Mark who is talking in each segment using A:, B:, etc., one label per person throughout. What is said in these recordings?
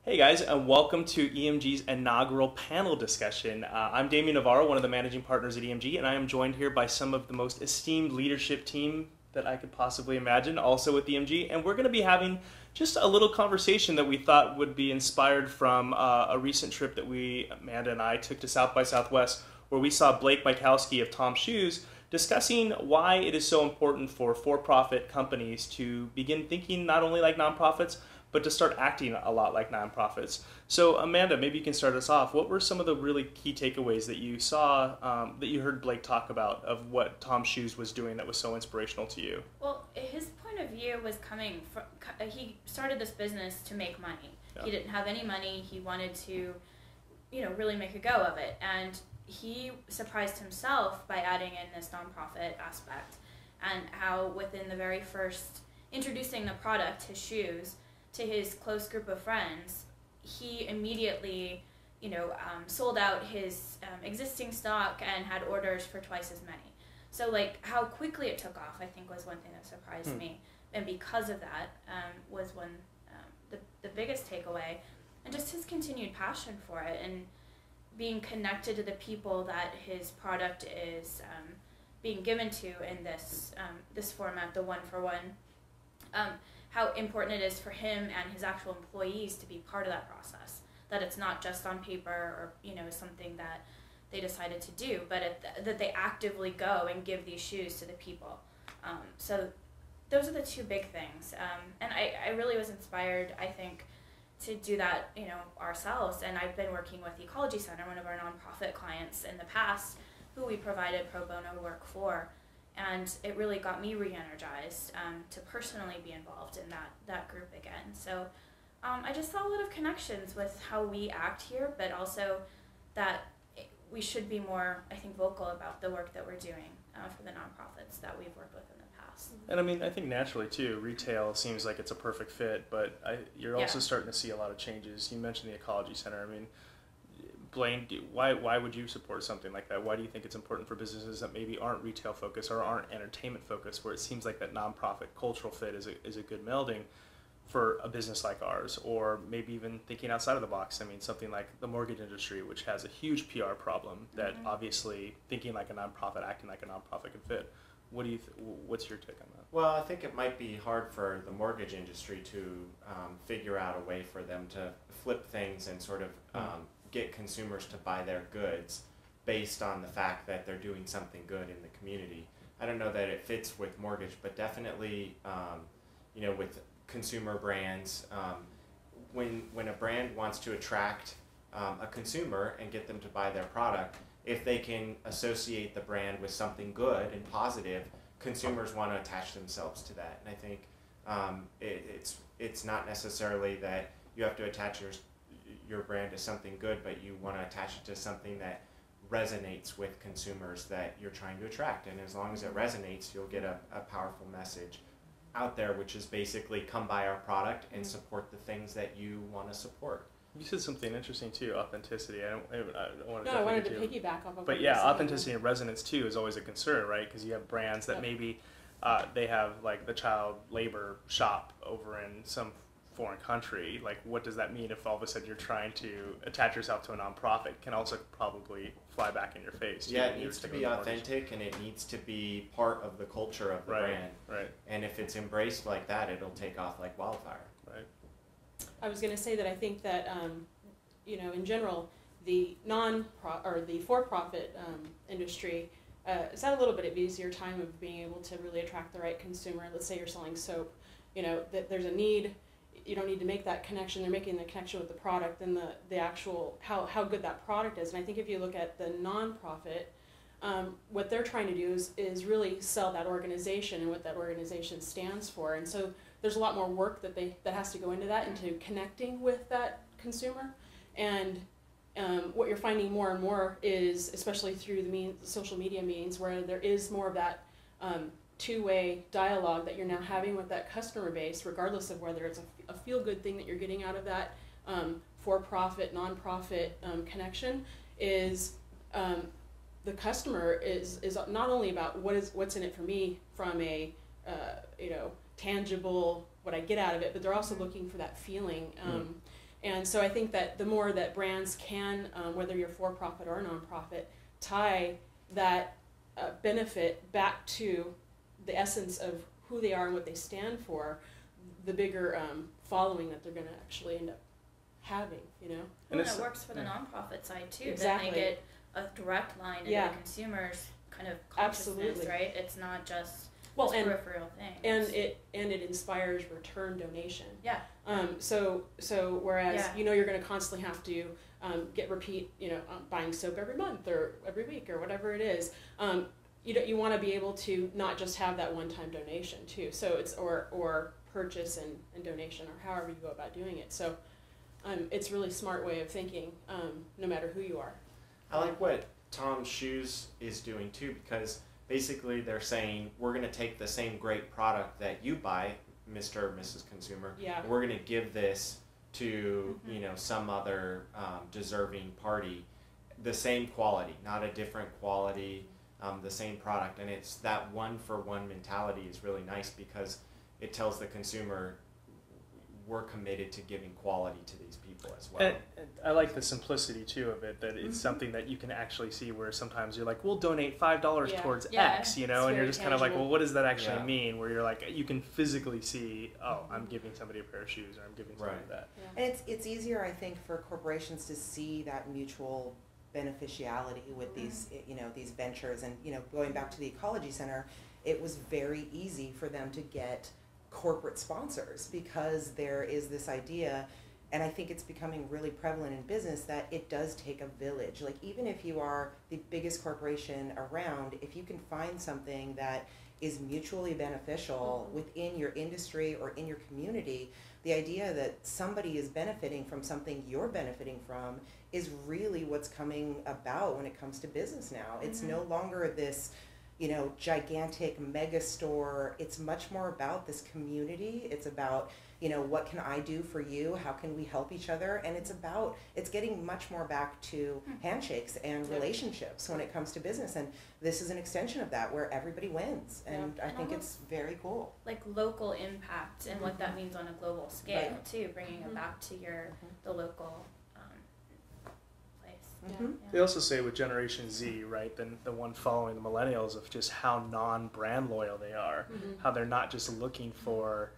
A: Hey guys, and welcome to EMG's inaugural panel discussion. I'm Damien Navarro, one of the managing partners at EMG, and I am joined here by some of the most esteemed leadership team that I could possibly imagine, also with EMG, and we're going to be having just a little conversation that we thought would be inspired from a recent trip that Amanda and I, took to South by Southwest, where we saw Blake Mycoskie of Tom's Shoes discussing why it is so important for for-profit companies to begin thinking not only like nonprofits, but to start acting a lot like nonprofits. So Amanda, maybe you can start us off. What were some of the really key takeaways that you saw, that you heard Blake talk about, of what Tom's Shoes was doing that was so inspirational to you?
B: Well, his point of view was coming from, he started this business to make money. Yeah. He didn't have any money. He wanted to, really make a go of it. And he surprised himself by adding in this nonprofit aspect, and how within the very first, introducing the product, his shoes, to his close group of friends, he immediately, sold out his existing stock and had orders for twice as many. So, how quickly it took off, I think, was one thing that surprised me. And because of that, was the biggest takeaway, and just his continued passion for it, and being connected to the people that his product is being given to in this this format, the one-for-one. How important it is for him and his actual employees to be part of that process. That it's not just on paper or something that they decided to do, but that they actively go and give these shoes to the people. So those are the two big things. And I really was inspired, I think, to do that ourselves. And I've been working with the Ecology Center, one of our nonprofit clients in the past, who we provided pro bono work for. And it really got me re-energized to personally be involved in that group again. So I just saw a lot of connections with how we act here, but also that we should be more, I think, vocal about the work that we're doing for the nonprofits that we've worked with in the past.
A: And I think naturally too, retail seems like it's a perfect fit, but you're also starting to see a lot of changes. You mentioned the Ecology Center. Blaine, why would you support something like that? Why do you think it's important for businesses that maybe aren't retail focused or aren't entertainment focused, where it seems like that nonprofit cultural fit is a good melding for a business like ours, or maybe even thinking outside of the box? Something like the mortgage industry, which has a huge PR problem, that obviously thinking like a nonprofit, acting like a nonprofit can fit. What's your take on that?
C: Well, I think it might be hard for the mortgage industry to figure out a way for them to flip things and sort of get consumers to buy their goods based on the fact that they're doing something good in the community. I don't know that it fits with mortgage, but definitely, with consumer brands, when a brand wants to attract a consumer and get them to buy their product, if they can associate the brand with something good and positive, consumers want to attach themselves to that. And I think it's not necessarily that you have to attach your brand to something good, but you want to attach it to something that resonates with consumers that you're trying to attract. And as long as it resonates, you'll get a powerful message out there, which is basically come buy our product and support the things that you want to support.
A: You said something interesting too, authenticity. I wanted
D: to piggyback off of.
A: But yeah, authenticity and resonance too is always a concern, right? Because you have brands that maybe they have like the child labor shop over in some foreign country. What does that mean if all of a sudden you're trying to attach yourself to a nonprofit? Can also probably fly back in your face.
C: Yeah, it needs to be authentic, and it needs to be part of the culture of the brand.
A: Right.
C: And if it's embraced like that, it'll take off like wildfire.
A: Right.
D: I was going to say that I think that in general, the the for-profit industry has had a little bit of easier time of being able to really attract the right consumer. Let's say you're selling soap, that there's a need. You don't need to make that connection. They're making the connection with the product and the actual how good that product is. And I think if you look at the nonprofit, what they're trying to do is really sell that organization and what that organization stands for. And so there's a lot more work that has to go into that, into connecting with that consumer. And what you're finding more and more is, especially through the social media means, where there is more of that two-way dialogue that you're now having with that customer base, regardless of whether it's a feel-good thing that you're getting out of that for-profit, non-profit connection, is the customer is not only about what's in it for me from a tangible, what I get out of it, but they're also looking for that feeling. And so I think that the more that brands can, whether you're for-profit or nonprofit, tie that benefit back to the essence of who they are and what they stand for, the bigger following that they're going to actually end up having, you know.
B: And it works for the nonprofit side too.
D: Exactly.
B: Then they get a direct line into the consumer's kind of consciousness,
D: Absolutely.
B: right? It's not just
D: Well,
B: this peripheral thing.
D: And it inspires return donation.
B: Yeah.
D: So whereas you know you're going to constantly have to get repeat, you know, buying soap every month or every week or whatever it is. You want to be able to not just have that one-time donation too. So it's or purchase and donation or however you go about doing it. So it's really smart way of thinking, no matter who you are.
C: I like what Tom's Shoes is doing too, because basically they're saying we're going to take the same great product that you buy, Mr. or Mrs. Consumer, and we're going to give this to you know, some other deserving party, the same quality, not a different quality, the same product. And it's that one-for-one mentality is really nice, because it tells the consumer we're committed to giving quality to these people as well.
A: And I like the simplicity too of it, that it's something that you can actually see, where sometimes you're like, we'll donate $5 towards X, you know, and you're just kind of like, well, what does that actually mean? Where you're like, you can physically see, oh, I'm giving somebody a pair of shoes, or I'm giving somebody that.
E: Yeah. And it's easier, I think, for corporations to see that mutual beneficiality with these, you know, these ventures. And, you know, going back to the Ecology Center, it was very easy for them to get corporate sponsors, because there is this idea, and I think it's becoming really prevalent in business, that it does take a village. Like, even if you are the biggest corporation around, if you can find something that is mutually beneficial within your industry or in your community, the idea that somebody is benefiting from something you're benefiting from is really what's coming about when it comes to business now. It's no longer this, you know, gigantic mega store. It's much more about this community. It's about, you know, what can I do for you? How can we help each other? And it's getting much more back to handshakes and relationships when it comes to business. And this is an extension of that, where everybody wins. And I think it's very cool.
B: Like local impact and what that means on a global scale too, bringing it back to the local place.
A: They also say with Generation Z, right, the one following the millennials, of just how non-brand loyal they are, how they're not just looking for,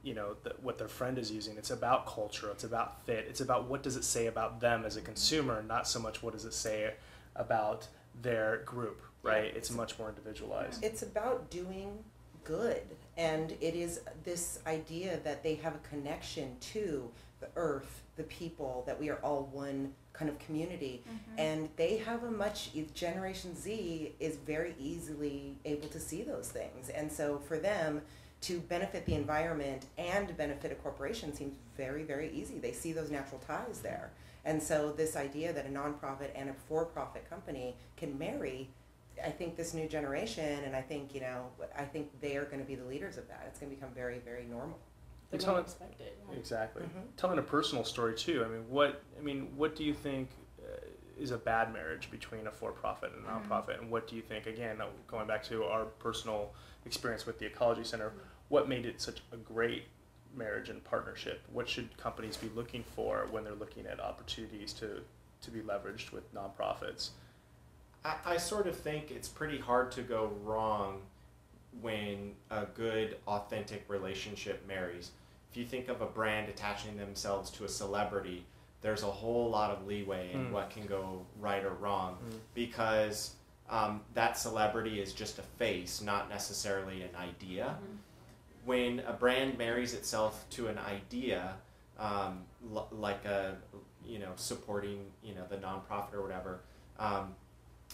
A: you know, what their friend is using. It's about culture, it's about fit, it's about what does it say about them as a consumer, not so much what does it say about their group, right? It's much more individualized.
E: It's about doing good, and it is this idea that they have a connection to the earth, the people, that we are all one kind of community, and they have Generation Z is very easily able to see those things, and so for them to benefit the environment and benefit a corporation seems very, very easy. They see those natural ties there, and so this idea that a nonprofit and a for-profit company can marry, I think this new generation, and I think, you know, I think they are going to be the leaders of that. It's going to become very, very normal.
D: They're going to expect it.
A: Exactly. Telling a personal story too. I mean, what do you think is a bad marriage between a for-profit and a nonprofit, and what do you think? Again, going back to our personal experience with the Ecology Center, what made it such a great marriage and partnership? What should companies be looking for when they're looking at opportunities to be leveraged with nonprofits?
C: I sort of think it's pretty hard to go wrong when a good, authentic relationship marries. If you think of a brand attaching themselves to a celebrity, there's a whole lot of leeway in what can go right or wrong, because that celebrity is just a face, not necessarily an idea. When a brand marries itself to an idea, like supporting, the nonprofit or whatever,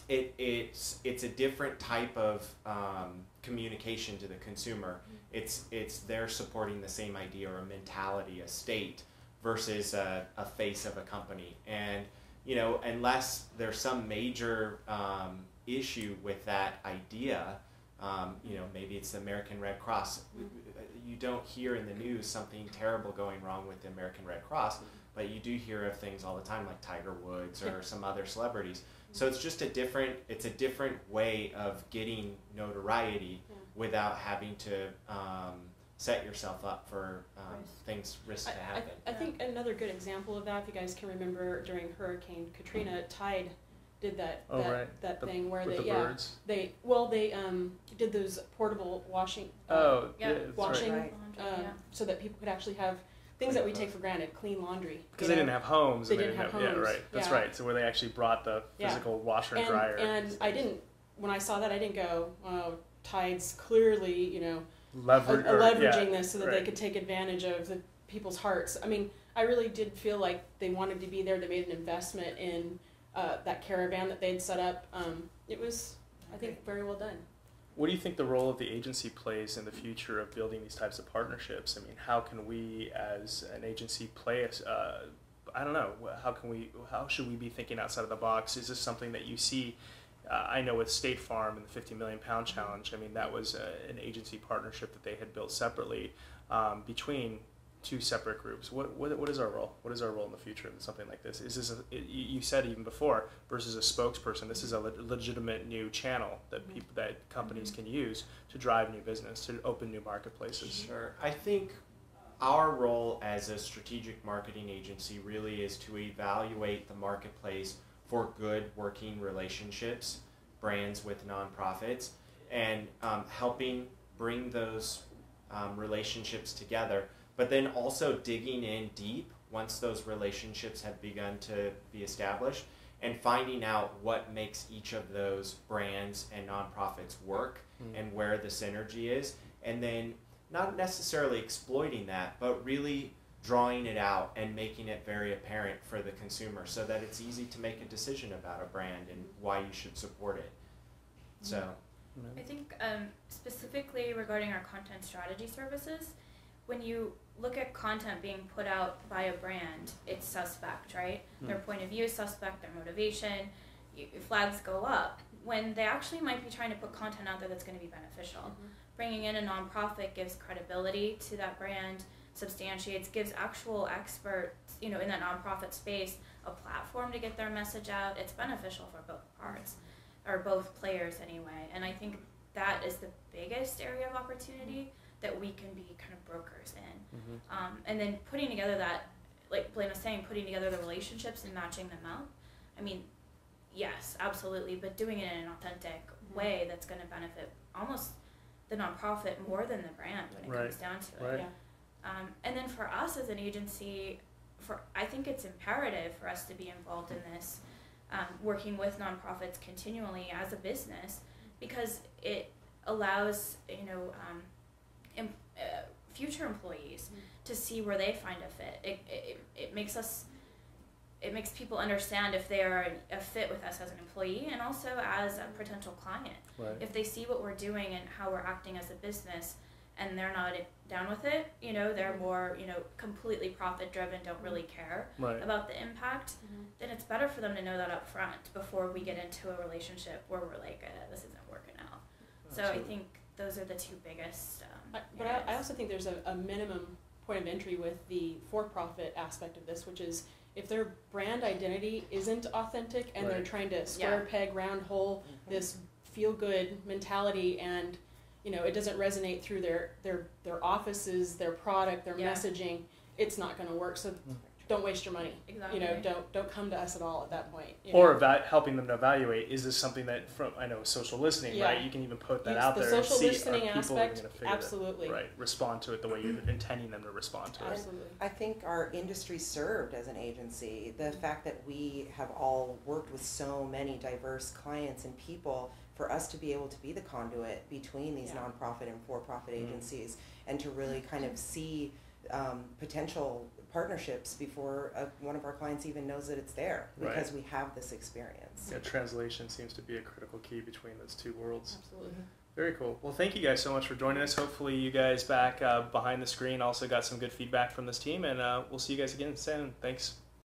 C: it's a different type of communication to the consumer. It's they're supporting the same idea or a mentality, a state, versus a face of a company. And unless there's some major issue with that idea, maybe it's the American Red Cross. You don't hear in the news something terrible going wrong with the American Red Cross, but you do hear of things all the time, like Tiger Woods or some other celebrities. So it's just a different way of getting notoriety without having to set yourself up for risks to happen.
D: I think another good example of that, if you guys can remember, during Hurricane Katrina, Tide did that thing where they
A: birds.
D: they did those portable washing washing
A: right.
D: so that people could actually have things that we take for granted, clean laundry.
A: Because they didn't have homes.
D: They didn't have homes.
A: Yeah, right. That's right. So where they actually brought the physical washer and dryer.
D: And I didn't, when I saw that, I didn't go, oh, Tide's clearly, leveraging this so that they could take advantage of the people's hearts. I mean, I really did feel like they wanted to be there. They made an investment in that caravan that they'd set up. It was, I think, very well done.
A: What do you think the role of the agency plays in the future of building these types of partnerships? I mean, how can we as an agency play I don't know, how should we be thinking outside of the box? Is this something that you see? I know with State Farm and the 50 Million Pound Challenge, I mean, that was an agency partnership that they had built separately between two separate groups. What is our role? What is our role in the future in something like this? Is this you said even before, versus a spokesperson? This is a legitimate new channel that that companies can use to drive new business, to open new marketplaces.
C: Sure. I think our role as a strategic marketing agency really is to evaluate the marketplace for good working relationships, brands with nonprofits, and helping bring those relationships together, but then also digging in deep once those relationships have begun to be established and finding out what makes each of those brands and nonprofits work and where the synergy is, and then not necessarily exploiting that, but really drawing it out and making it very apparent for the consumer so that it's easy to make a decision about a brand and why you should support it. So
B: I think specifically regarding our content strategy services, when you look at content being put out by a brand, it's suspect, right? Their point of view is suspect, their motivation, flags go up. When they actually might be trying to put content out there that's going to be beneficial. Bringing in a nonprofit gives credibility to that brand, substantiates, gives actual experts, in that nonprofit space a platform to get their message out. It's beneficial for both parts, or both players anyway. And I think that is the biggest area of opportunity that we can be kind of brokers in. And then putting together that, like Blaine was saying, putting together the relationships and matching them up. I mean, yes, absolutely, but doing it in an authentic way that's going to benefit almost the nonprofit more than the brand when it comes down to it. And then for us as an agency, I think it's imperative for us to be involved in this, working with nonprofits continually as a business, because it allows future employees to see where they find a fit. It makes people understand if they are a fit with us as an employee and also as a potential client. If they see what we're doing and how we're acting as a business and they're not down with it, they're more, completely profit driven, don't really care about the impact, then it's better for them to know that up front before we get into a relationship where we're like, this isn't working out. So I think those are the two biggest
D: but I also think there's a minimum point of entry with the for-profit aspect of this, which is if their brand identity isn't authentic and they're trying to square peg, round hole, this feel-good mentality, and it doesn't resonate through their offices, their product, their messaging, it's not going to work. So don't waste your money.
B: Exactly.
D: Don't come to us at all at that point.
A: Or helping them to evaluate, is this something that I know social listening, right? You can even put that out there
D: the
A: and
D: social
A: see
D: listening
A: are people
D: aspect,
A: going to
D: absolutely.
A: respond to it the way you're intending them to respond to it.
D: Absolutely.
E: I think our industry served as an agency. The fact that we have all worked with so many diverse clients and people, for us to be able to be the conduit between these nonprofit and for-profit agencies, and to really kind of see potential partnerships before one of our clients even knows that it's there, because we have this experience.
A: Yeah, translation seems to be a critical key between those two worlds.
D: Absolutely.
A: Very cool. Well, thank you guys so much for joining us. Hopefully you guys back behind the screen also got some good feedback from this team, and we'll see you guys again soon. Thanks.